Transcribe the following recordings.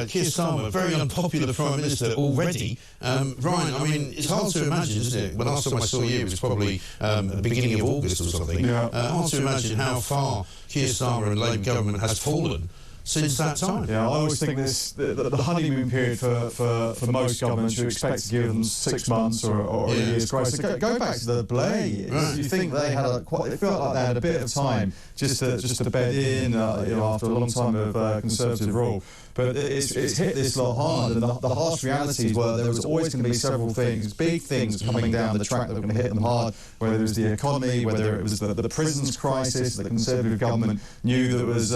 Keir Starmer, a very unpopular Prime Minister already. Ryan, I mean, it's hard to imagine, isn't it? When last time I saw you, it was probably the beginning of August or something. Yeah. Hard to imagine how far Keir Starmer and Labour government has fallen since that time. Yeah, I always think the honeymoon period for most governments, you expect to give them 6 months or a year's grace. So go back to the Blair years. Right. You think they had it felt like they had a bit of time just to bed in after a long time of Conservative rule. But it's hit this lot hard, and the harsh realities were there was always going to be several things, big things coming down the track that were going to hit them hard, whether it was the economy, whether it was the prisons crisis. The Conservative government knew that was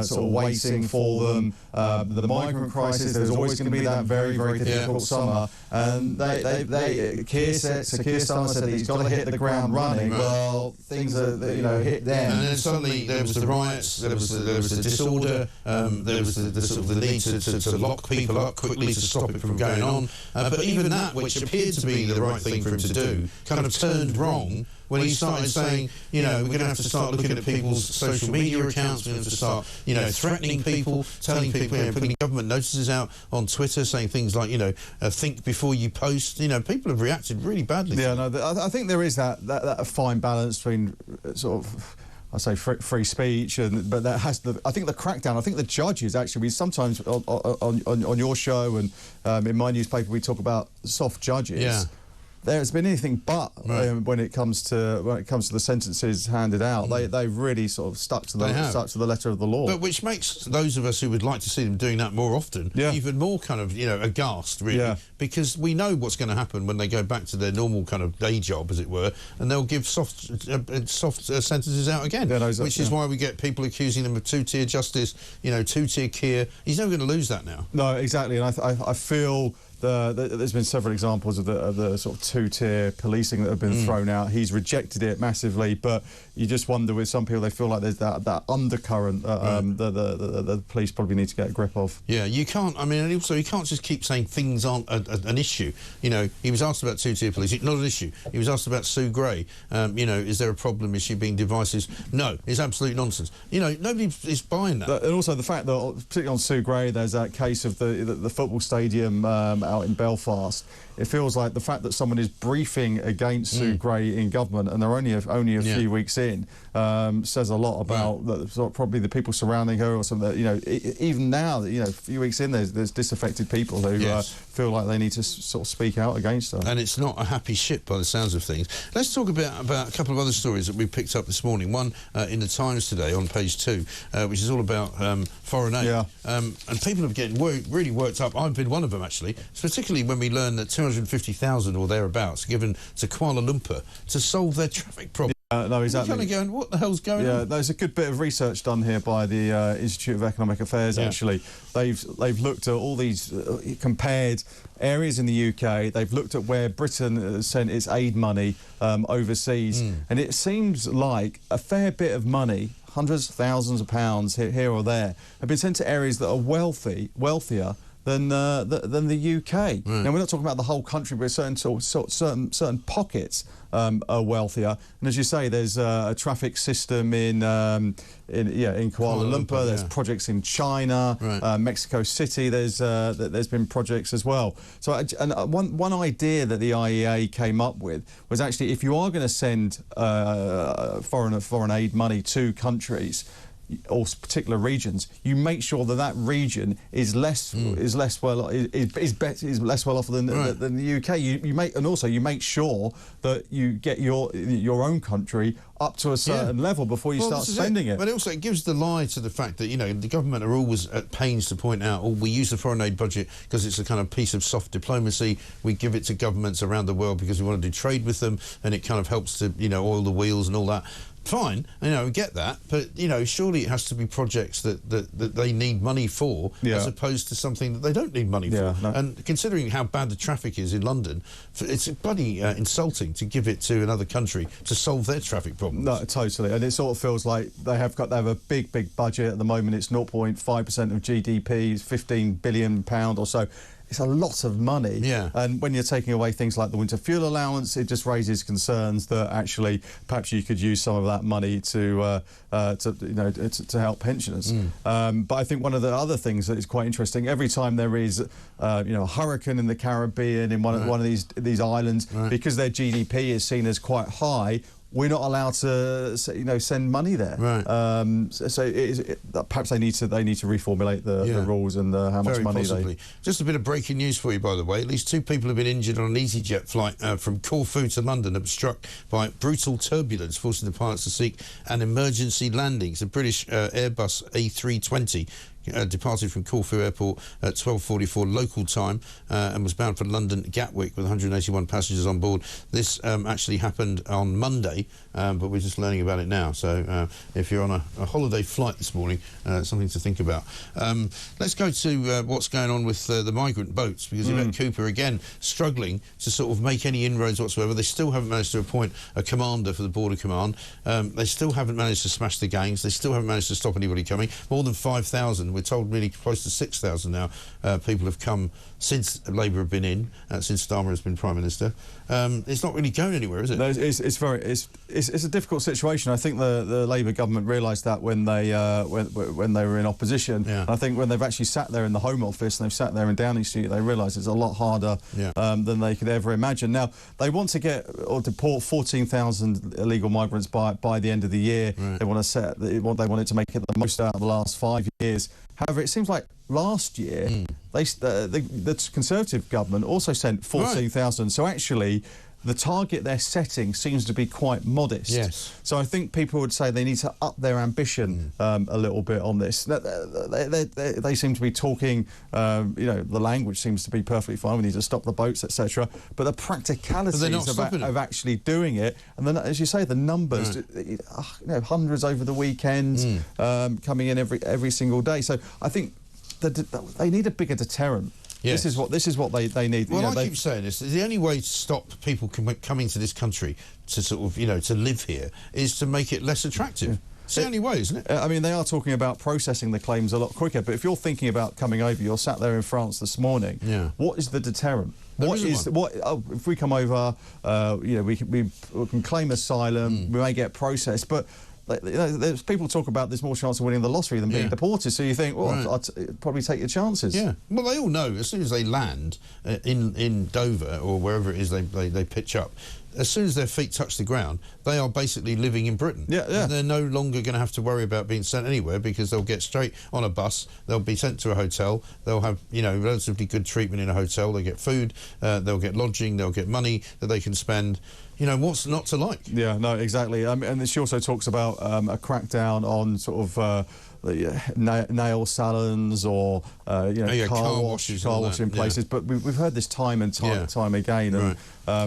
sort of waiting for them, the migrant crisis. There was always going to be that very, very difficult summer, and Keir Starmer said that he's got to hit the ground running. Well, things are hit then, and then suddenly there was the riots, there was the disorder, there was the sort of the need to lock people up quickly to stop it from going on. But even that, which appeared to be the right thing for him to do, kind of turned wrong when he started saying, we're going to have to start looking at people's social media accounts, we're going to have to start, threatening people, telling people, putting government notices out on Twitter saying things like, think before you post. People have reacted really badly. Yeah, no, I think there is that fine balance between sort of, I say free speech, but that has I think the crackdown. I think the judges actually. We sometimes on your show and in my newspaper we talk about soft judges. Yeah. There's been anything but when it comes to the sentences handed out. They've really sort of stuck to the letter of the law. But which makes those of us who would like to see them doing that more often even more kind of aghast, really, because we know what's going to happen when they go back to their normal kind of day job, as it were, and they'll give soft sentences out again. Which is why we get people accusing them of two-tier justice, two-tier Keir. He's never going to lose that now. No, exactly, and I feel. There's been several examples of the sort of two-tier policing that have been thrown out. He's rejected it massively, but you just wonder with some people they feel like there's that undercurrent the police probably need to get a grip of. Yeah, you can't. I mean, and also you can't just keep saying things aren't an issue. He was asked about two-tier policing, not an issue. He was asked about Sue Gray. Is there a problem? Is she being divisive? No, it's absolute nonsense. Nobody is buying that. And also the fact that, particularly on Sue Gray, there's that case of the football stadium out in Belfast. It feels like the fact that someone is briefing against Sue Gray in government and they're only a few weeks in says a lot about probably the people surrounding her or something. Even now, a few weeks in, there's disaffected people who feel like they need to sort of speak out against her. And it's not a happy ship by the sounds of things. Let's talk about a couple of other stories that we picked up this morning. One in the Times today on page 2, which is all about foreign aid. Yeah. And people are getting really worked up. I've been one of them, actually, particularly when we learn that 250,000 or thereabouts given to Kuala Lumpur to solve their traffic problem. No, exactly. You're kind of going, what the hell's going on? Yeah, there's a good bit of research done here by the Institute of Economic Affairs, actually. They've looked at all these compared areas in the UK. They've looked at where Britain sent its aid money overseas. And it seems like a fair bit of money, hundreds of thousands of pounds here or there, have been sent to areas that are wealthier than the UK. Right. Now, we're not talking about the whole country, but certain pockets are wealthier. And as you say, there's a traffic system in Kuala Lumpur. There's projects in China, Mexico City. There's been projects as well. So, one idea that the IEA came up with was actually, if you are going to send foreign aid money to countries or particular regions, you make sure that region is less well off than the UK. You make sure that you get your own country up to a certain level before you start spending it. But also it gives the lie to the fact that the government are always at pains to point out, we use the foreign aid budget because it's a kind of piece of soft diplomacy. We give it to governments around the world because we want to do trade with them, and it kind of helps to oil the wheels and all that. Fine, we get that, but surely it has to be projects that they need money for, as opposed to something that they don't need money for. No. And considering how bad the traffic is in London, it's bloody insulting to give it to another country to solve their traffic problems. No, totally, and it sort of feels like they have a big budget at the moment. It's 0.5% of GDP, it's £15 billion or so. it's a lot of money. Yeah. And when you're taking away things like the winter fuel allowance, it just raises concerns that actually perhaps you could use some of that money to help pensioners. But I think one of the other things that is quite interesting, every time there is a hurricane in the Caribbean, in one of these islands, because their GDP is seen as quite high, we're not allowed to, send money there. Right. Perhaps they need to reformulate the rules and how much money they. Just a bit of breaking news for you, by the way. At least 2 people have been injured on an EasyJet flight from Corfu to London that was struck by brutal turbulence, forcing the pilots to seek an emergency landing. It's a British Airbus A320. Departed from Corfu Airport at 12:44 local time and was bound for London Gatwick with 181 passengers on board. This actually happened on Monday, but we're just learning about it now. So if you're on a holiday flight this morning, something to think about. Let's go to what's going on with the migrant boats, because Yvette Cooper, again, struggling to sort of make any inroads whatsoever. They still haven't managed to appoint a commander for the Border Command. They still haven't managed to smash the gangs. They still haven't managed to stop anybody coming. More than 5,000. We're told really close to 6,000 now. People have come since Labour have been in, since Starmer has been Prime Minister. It's not really going anywhere, is it? No, it's a difficult situation. I think the Labour government realised that when they were in opposition. Yeah. I think when they've actually sat there in the Home Office and they've sat there in Downing Street, they realise it's a lot harder than they could ever imagine. Now they want to get or deport 14,000 illegal migrants by the end of the year. Right. They want it to make it the most out of the last 5 years. However, it seems like last year the Conservative government also sent 14,000. Right. So actually, the target they're setting seems to be quite modest. Yes. So I think people would say they need to up their ambition a little bit on this. They seem to be talking, the language seems to be perfectly fine. We need to stop the boats, etc. But the practicalities of actually doing it, and then, as you say, the numbers, hundreds over the weekend, coming in every single day. So I think they need a bigger deterrent. Yes. This is what they need. Well, I keep saying this. The only way to stop people coming to this country to sort of, to live here is to make it less attractive. Yeah. It's the only way, isn't it? I mean, they are talking about processing the claims a lot quicker, but if you're thinking about coming over, you're sat there in France this morning. Yeah. What is the deterrent? If we come over, we can claim asylum, we may get processed, but there's people talk about there's more chance of winning the lottery than being deported, so you think, well, I'd probably take your chances. Yeah, well, they all know as soon as they land in Dover or wherever it is they pitch up, as soon as their feet touch the ground, they are basically living in Britain. Yeah. And they're no longer going to have to worry about being sent anywhere, because they'll get straight on a bus, they'll be sent to a hotel, they'll have, relatively good treatment in a hotel, they get food, they'll get lodging, they'll get money that they can spend. What's not to like? Yeah, no, exactly. And she also talks about a crackdown on sort of nail salons or car washing places. But we've heard this time and time again. And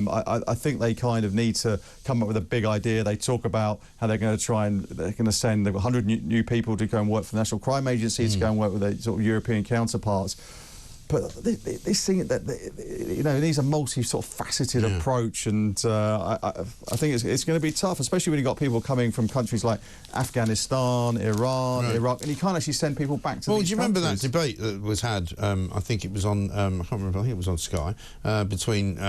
I think they kind of need to come up with a big idea. They talk about how they're going to send 100 new people to go and work for the National Crime Agency, to go and work with their sort of European counterparts. But this thing it needs a multi-faceted approach, and I think it's going to be tough, especially when you've got people coming from countries like Afghanistan, Iran, Iraq, and you can't actually send people back to these countries. Well, do you remember that debate that was had, I think it was on, I can't remember, I think it was on Sky, between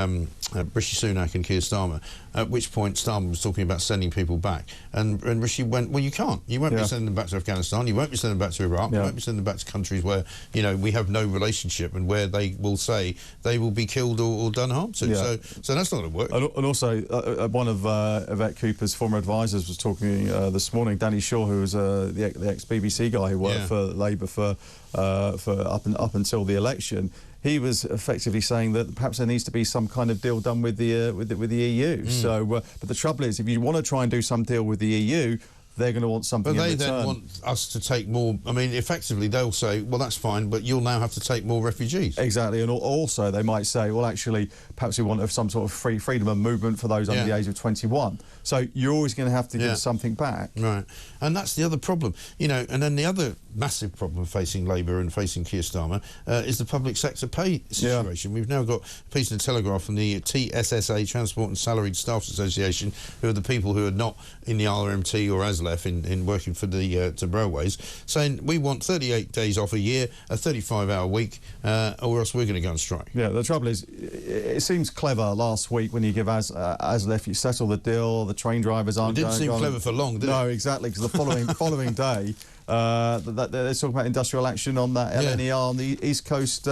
Rishi Sunak and Keir Starmer, at which point Starmer was talking about sending people back, and Rishi went, well, you can't. You won't be sending them back to Afghanistan, you won't be sending them back to Iraq, you won't be sending them back to countries where, we have no relationship and where they will say they will be killed or done harm to. So that's not going to work. And also, one of Yvette Cooper's former advisors was talking this morning, Danny Shaw, who was the ex-BBC guy who worked for Labour for up until the election. He was effectively saying that perhaps there needs to be some kind of deal done with the EU. So, but the trouble is, if you want to try and do some deal with the EU, they're going to want something in return. But they then want us to take more. I mean, effectively, they'll say, well, that's fine, but you'll now have to take more refugees. Exactly. And also, they might say, well, actually, perhaps we want some sort of freedom of movement for those under the age of 21. So you're always going to have to give something back. Right. And that's the other problem. And then the other massive problem facing Labour and facing Keir Starmer is the public sector pay situation. We've now got a piece in the Telegraph from the TSSA, Transport and Salaried Staff Association, who are the people who are not in the RMT or ASLEF in working for the railways, saying we want 38 days off a year, a 35-hour week, or else we're going to go on strike. Yeah, the trouble is, it seems clever last week when you give ASLEF, you settle the deal, the train drivers aren't going. It didn't seem clever for long, did it? No, exactly, because the following day, they're talking about industrial action on that LNER on the East Coast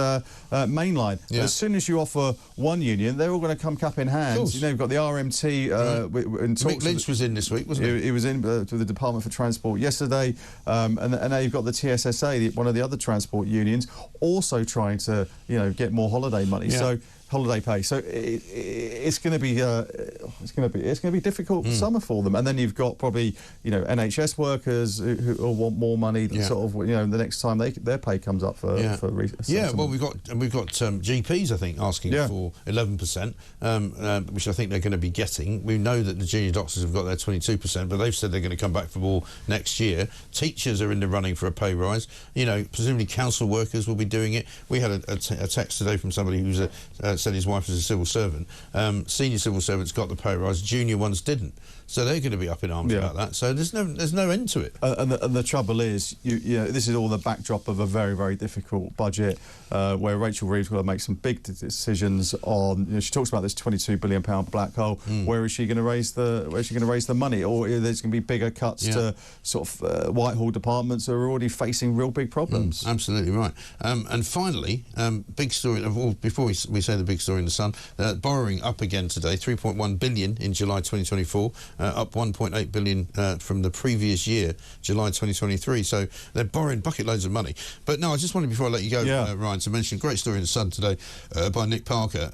main line. Yeah. As soon as you offer one union, they're all going to come cap in hand. You know, you've got the RMT. Mick Lynch was in this week, wasn't he? He was in to the Department for Transport yesterday, and now you've got the TSSA, one of the other transport unions, also trying to get more holiday money. Yeah. So. Holiday pay, so it's going to be difficult summer for them, and then you've got probably NHS workers who want more money. Sort of the next time their pay comes up for well we've got GPs I think asking for 11%, which I think they're going to be getting. We know that the junior doctors have got their 22%, but they've said they're going to come back for more next year. Teachers are in the running for a pay rise. Presumably council workers will be doing it. We had a text today from somebody who's said his wife was a civil servant. Senior civil servants got the pay rise, junior ones didn't. So they're going to be up in arms about that. So there's no end to it. And the trouble is, this is all the backdrop of a very, very difficult budget where Rachel Reeves will make some big decisions on. She talks about this £22 billion black hole. Where is she going to raise the money? Or there's going to be bigger cuts to sort of Whitehall departments who are already facing real big problems. Absolutely right. And finally, big story. Before we say the big story in the Sun, borrowing up again today, 3.1 billion in July 2024. Up 1.8 billion from the previous year, July 2023. So they're borrowing bucket loads of money. But no, I just wanted, before I let you go, Ryan, to mention a great story in the Sun today by Nick Parker.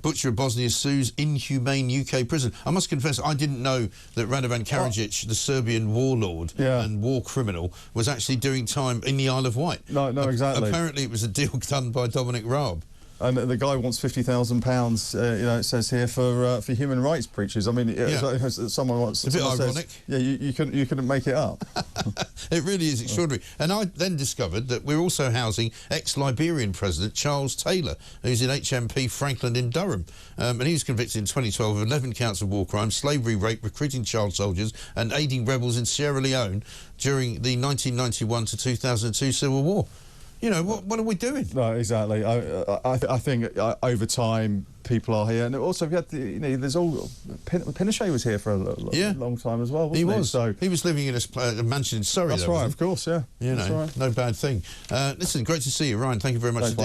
Butcher of Bosnia sues inhumane UK prison. I must confess, I didn't know that Radovan Karadzic, the Serbian warlord and war criminal, was actually doing time in the Isle of Wight. No, exactly. Apparently it was a deal done by Dominic Raab. And the guy wants £50,000. It says here for human rights breaches. I mean, someone wants. A bit ironic. You couldn't make it up. It really is extraordinary. And I then discovered that we're also housing ex-Liberian President Charles Taylor, who's in HMP Franklin in Durham, and he was convicted in 2012 of 11 counts of war crimes, slavery, rape, recruiting child soldiers, and aiding rebels in Sierra Leone during the 1991 to 2002 Civil War. What are we doing? No, exactly. I think over time people are here, and also we had there's all Pinochet was here for a long time as well. Wasn't he? So he was living in a mansion in Surrey. That's right, of course. Yeah, no bad thing. Listen, great to see you, Ryan. Thank you very much indeed.